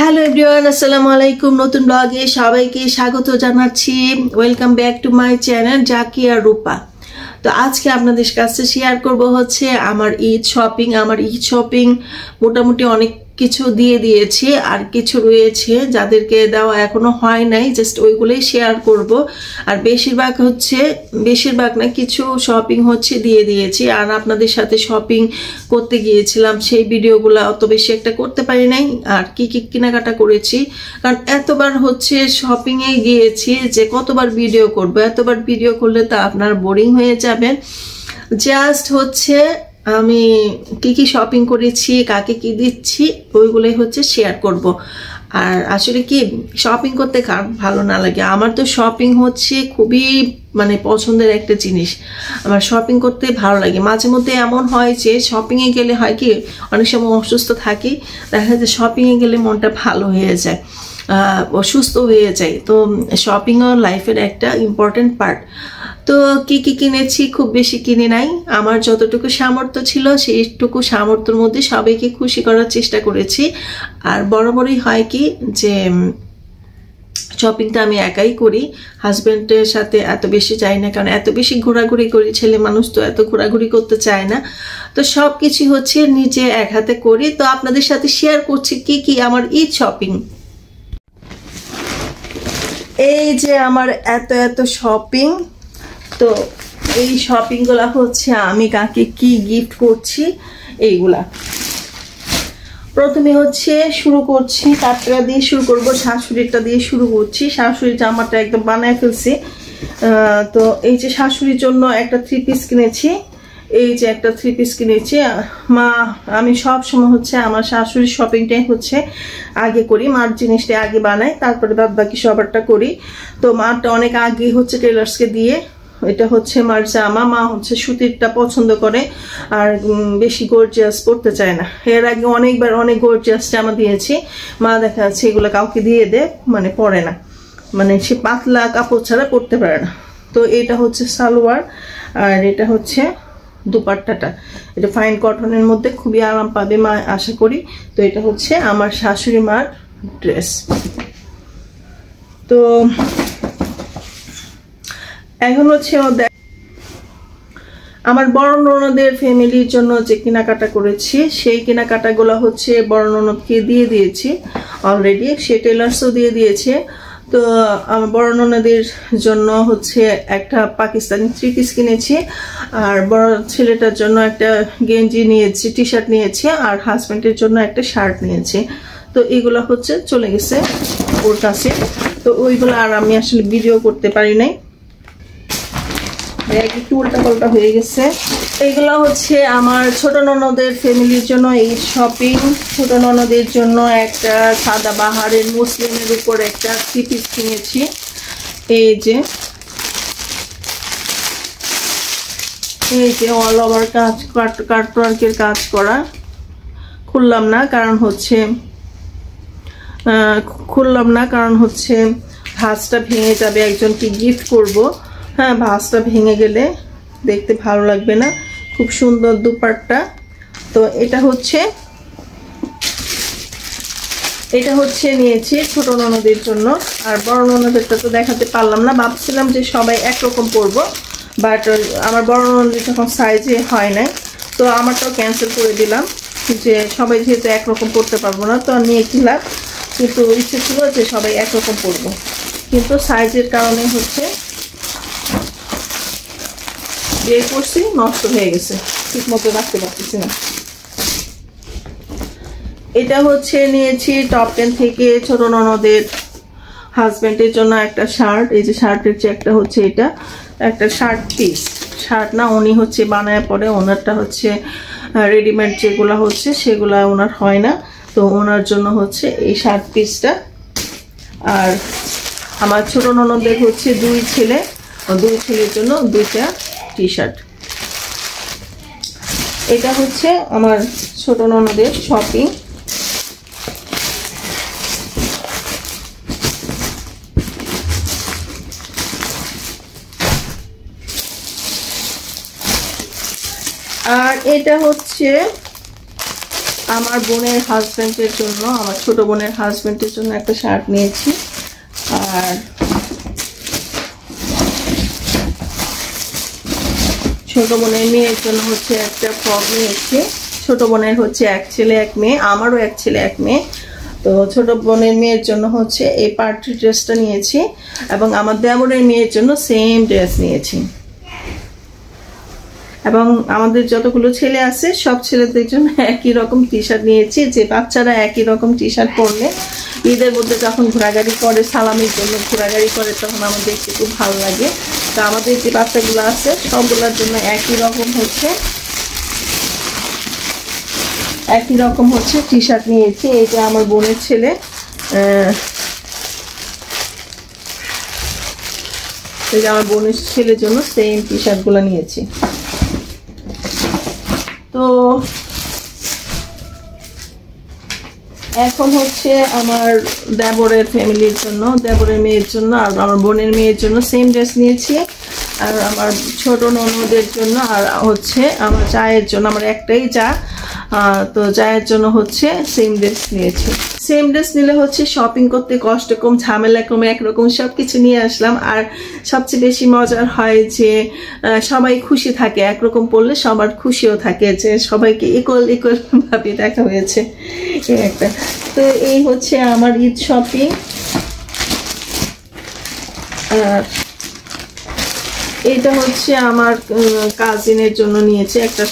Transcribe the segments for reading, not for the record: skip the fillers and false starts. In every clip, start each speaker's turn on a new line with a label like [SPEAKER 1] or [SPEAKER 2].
[SPEAKER 1] Hello everyone, আসসালামু আলাইকুম। নতুন ব্লগে সবাইকে স্বাগত জানাচ্ছি। Welcome back to my channel Zakia Rupa. তো আজকে আপনাদের কাছে শেয়ার করব হচ্ছে আমার ঈদ শপিং মোটামুটি অনেক কিছু দিয়ে দিয়েছি, আর কিছু রয়েছে যাদেরকে দেওয়া এখনো হয় নাই, জাস্ট ওইগুলোই শেয়ার করব। আর বেশিরভাগ না, কিছু শপিং হচ্ছে দিয়ে দিয়েছি। আর আপনাদের সাথে শপিং করতে গিয়েছিলাম, সেই ভিডিওগুলো অত বেশি একটা করতে পারি নাই। আর কি কি কেনাকাটা করেছি, কারণ এতবার হচ্ছে শপিংয়ে গিয়েছি যে কতবার ভিডিও করব। এতবার ভিডিও করলে তো আপনার বোরিং হয়ে যাবেন। জাস্ট হচ্ছে আমি কি কি শপিং করেছি, কাকে কি দিচ্ছি, ওইগুলোই হচ্ছে শেয়ার করব। আর আসলে কি, শপিং করতে কার ভালো না লাগে? আমার তো শপিং হচ্ছে খুবই পছন্দের একটা জিনিস। আমার শপিং করতে ভালো লাগে। মাঝে মধ্যে এমন হয় যে শপিংয়ে গেলে হয় কি, অনেক সময় অসুস্থ থাকি, দেখা যায় শপিংয়ে গেলে মনটা ভালো হয়ে যায়, অসুস্থ হয়ে যায়। তো শপিংও লাইফের একটা ইম্পর্টেন্ট পার্ট। তো কি কি কিনেছি, খুব বেশি কিনে নাই। আমার যতটুকু সামর্থ্য ছিল সেইটুকু সামর্থ্যের মধ্যে সবাইকে খুশি করার চেষ্টা করেছি। আর বরাবরই হয় কি যে শপিংটা আমি একাই করি, হাজব্যান্ডের সাথে এত বেশি যাই না, কারণ এত বেশি ঘোরাঘুরি করি। ছেলে মানুষ তো এত ঘোরাঘুরি করতে চায় না। তো সব কিছু হচ্ছে নিজে এক হাতে করি। তো আপনাদের সাথে শেয়ার করছি কি কি আমার ঈদ শপিং। এই যে আমার এত শপিং। তো এই শপিংগুলা হচ্ছে আমি কাকে কি গিফট করছি এইগুলা। প্রথমে হচ্ছে শুরু করছি, তারটা দিয়ে শুরু করবো, শাশুড়িটা দিয়ে শুরু করছি। শাশুড়ির জামাটা একদম বানায় ফেলছি। তো এই যে শাশুড়ির জন্য একটা 3 পিস কিনেছি। এই যে একটা 3 পিস কিনেছি। আমি সব সময় হচ্ছে আমার শাশুড়ির শপিংটাই হচ্ছে আগে করি, মার জিনিসটা আগে বানাই, তারপরে বাদ বাকি সবারটা করি। তো মারটা অনেক আগে হচ্ছে টেলার্সকে দিয়ে, এটা হচ্ছে মার জামা। মা হচ্ছে সুতিরটা পছন্দ করে, আর বেশি গর্জিয়াস পরতে চায় না। এর আগে অনেকবার অনেক গর্জিয়াস জামা দিয়েছি, মা দেখা যাচ্ছে এগুলো কাউকে দিয়ে দেয়, পরে না, সে পাতলা কাপড় ছাড়া পরতে পারে না। তো এটা হচ্ছে সালোয়ার, আর এটা হচ্ছে দুপাট্টাটা। এটা ফাইন কটনের মধ্যে, খুবই আরাম পাবে মা আশা করি। তো এটা হচ্ছে আমার শাশুড়ি মার ড্রেস। তো এখন হচ্ছে আমার বড় ননদের ফ্যামিলির জন্য যে কেনাকাটা করেছি, সেই কেনাকাটাগুলো হচ্ছে বড় ননদকে দিয়ে দিয়েছি অলরেডি, সে টেলার্সও দিয়ে দিয়েছে। তো আমার বড় ননদের জন্য হচ্ছে একটা পাকিস্তানি 3 পিস কিনেছি, আর বড় ছেলেটার জন্য একটা গেঞ্জি নিয়েছি, টি শার্ট নিয়েছি, আর হাজব্যান্ডের জন্য একটা শার্ট নিয়েছি। তো এগুলো হচ্ছে চলে গেছে ওর কাছে। তো ওইগুলো আর আমি আসলে ভিডিও করতে পারি নাই, একটু উল্টা পাল্টা হয়ে গেছে। এইগুলো হচ্ছে আমার ছোট ননদের ফ্যামিলির জন্য এই শপিং। ছোট ননদের জন্য একটা সাদা বাহারের মুসলিমের উপর একটা 3 পিস কিনেছি। এই যে অল ওভার কাজ, কাটওয়ার্কের কাজ করা। খুললাম না কারণ হচ্ছে ভাঁজটা ভেঙে যাবে, একজনকে গিফট করব। হ্যাঁ, ভাঁজটা ভেঙে গেলে দেখতে ভালো লাগবে না। খুব সুন্দর দুপাট্টা। তো এটা হচ্ছে নিয়েছি ছোট ননদের জন্য। আর বড় ননদেরটা তো দেখাতে পারলাম না, ভাবছিলাম যে সবাই একরকম পরবো, বাট আমার বড় ননদের যখন সাইজে হয় নাই, তো আমারটাও ক্যান্সেল করে দিলাম, যে সবাই যেহেতু একরকম পরতে পারবো না, তো নিয়ে কি লাভ। কিন্তু ইচ্ছে ছিল যে সবাই একরকম পরবো, কিন্তু সাইজের কারণে হচ্ছে বিয়ে করছি, নষ্ট হয়ে গেছে, ঠিক মতো রাখতে পারতেছি না। এটা হচ্ছে নিয়েছি টপ 10 থেকে ছোট ননদের হাজব্যান্ডের জন্য একটা শার্ট। এই যে শার্টের যে একটা হচ্ছে, এটা একটা শার্ট পিস, শার্ট না, উনি হচ্ছে বানায় পরে, ওনারটা হচ্ছে রেডিমেড যেগুলো হচ্ছে সেগুলা ওনার হয় না, তো ওনার জন্য হচ্ছে এই শার্ট পিসটা। আর আমার ছোট ননদের হচ্ছে 2 ছেলে, ও 2 ছেলের জন্য 2টা টি শার্ট। এটা হচ্ছে আমার ছোট ননদের শপিং। আর এটা হচ্ছে আমার বোনের হাজবেন্ডের জন্য, আমার ছোট বোনের হাজবেন্ডের জন্য একটা শার্ট নিয়েছি। আর ছোট বোনের মেয়ের জন্য হচ্ছে একটা ফ্রক নিয়েছি। ছোট বোনের হচ্ছে এক ছেলে এক মেয়ে, আমারও এক ছেলে এক মেয়ে। তো ছোট বোনের মেয়ের জন্য হচ্ছে এই পার্টি ড্রেসটা নিয়েছি, এবং আমার দেবরের মেয়ের জন্য সেম ড্রেস নিয়েছি। এবং আমাদের যতগুলো ছেলে আছে সব ছেলেদের জন্য একই রকম টি শার্ট নিয়েছি, যে বাচ্চারা একই রকম টি শার্ট পরলে ঈদের মধ্যে যখন ঘোরাঘুরি করে, সালামির জন্য ঘোরাঘুরি করে, তখন আমার দেখতে খুব ভালো লাগে। তো আমাদের যে বাচ্চাগুলো আছে সবগুলোর জন্য একই রকম হচ্ছে টি শার্ট নিয়েছি। এইটা আমার বোনের ছেলে, এই যে আমার বোনের ছেলের জন্য সেম টি শার্ট গুলো নিয়েছি। তো এখন হচ্ছে আমার দেবরের ফ্যামিলির জন্য, দেবরের মেয়ের জন্য আর আমার বোনের মেয়ের জন্য সেম ড্রেস নিয়েছি। আর আমার ছোট ননদের জন্য আর হচ্ছে আমার জায়ের জন্য, আমার একটাই যা, তো জায়ের জন্য হচ্ছে সেম ড্রেস নিয়েছি। সেম ড্রেস নিলে হচ্ছে শপিং করতে কষ্ট কম, ঝামেলা কম, একরকম সব কিছু নিয়ে আসলাম। আর সবচেয়ে বেশি মজার হয় যে সবাই খুশি থাকে, একরকম পড়লে সবার খুশিও থাকে, যে সবাইকে ইকুয়াল ভাবে দেখা হয়েছে একটা। তো এই হচ্ছে আমার ঈদ শপিং। আর এটা হচ্ছে আমার কাজিনের জন্য নিয়েছি একটা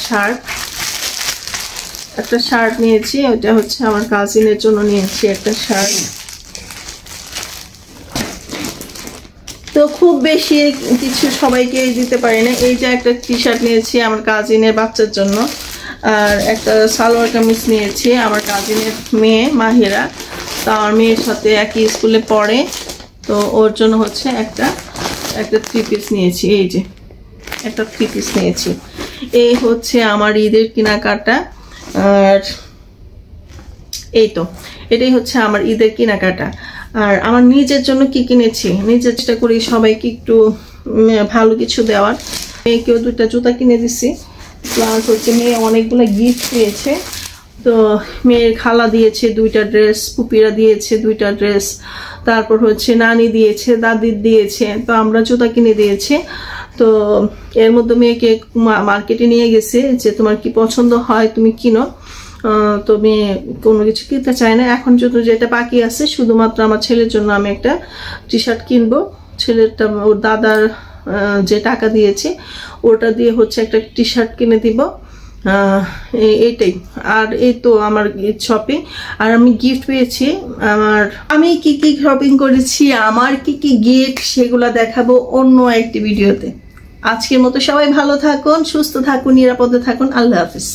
[SPEAKER 1] শার্ট নিয়েছি। ওটা হচ্ছে আমার কাজিনের জন্য নিয়েছি একটা শার্ট। তো খুব বেশি কিছু সবাইকে দিতে পারি না। এই যে একটা টি শার্ট নিয়েছি আমার কাজিনের বাচ্চার জন্য, আর একটা সালোয়ার কামিজ নিয়েছি আমার কাজিনের মেয়ে মাহিরা। তো আমার মেয়ের সাথে একই স্কুলে পড়ে, তো ওর জন্য হচ্ছে একটা থ্রি পিস নিয়েছি। এই যে একটা থ্রি পিস নিয়েছি। এই হচ্ছে আমার ঈদের কেনাকাটা। আর এই তো এটাই হচ্ছে আমার ঈদের কেনাকাটা। আর আমার নিজের জন্য কি কিনেছি, নিজের চেষ্টা করি সবাইকে একটু ভালো কিছু দেওয়ার। মেয়েকেও 2টা জুতা কিনে দিছি, প্লাস হচ্ছে মেয়ে অনেকগুলো গিফট পেয়েছে। তো মেয়ের খালা দিয়েছে 2টা ড্রেস, পুপিরা দিয়েছে 2টা ড্রেস, তারপর হচ্ছে নানি দিয়েছে, দাদির দিয়েছে, তো আমরা জুতা কিনে দিয়েছে। তো এর মধ্যে মেয়েকে মার্কেটে নিয়ে গেছে যে তোমার কি পছন্দ হয় তুমি কিনো। তো মেয়ে কোনো কিছু কিনতে চায় না। এখন যেটা বাকি আছে শুধুমাত্র আমার ছেলের জন্য আমি একটা টি শার্ট কিনবো। ছেলেরটা ওর দাদার যে টাকা দিয়েছে ওটা দিয়ে হচ্ছে একটা টি শার্ট কিনে দিব, এইটাই। আর এই তো আমার শপিং। আর আমি গিফট পেয়েছি। আমি কি কি শপিং করেছি, আমার কি কি গিফট, সেগুলো দেখাবো অন্য একটি ভিডিওতে। আজকের মতো সবাই ভালো থাকুন, সুস্থ থাকুন, নিরাপদে থাকুন। আল্লাহ হাফিজ।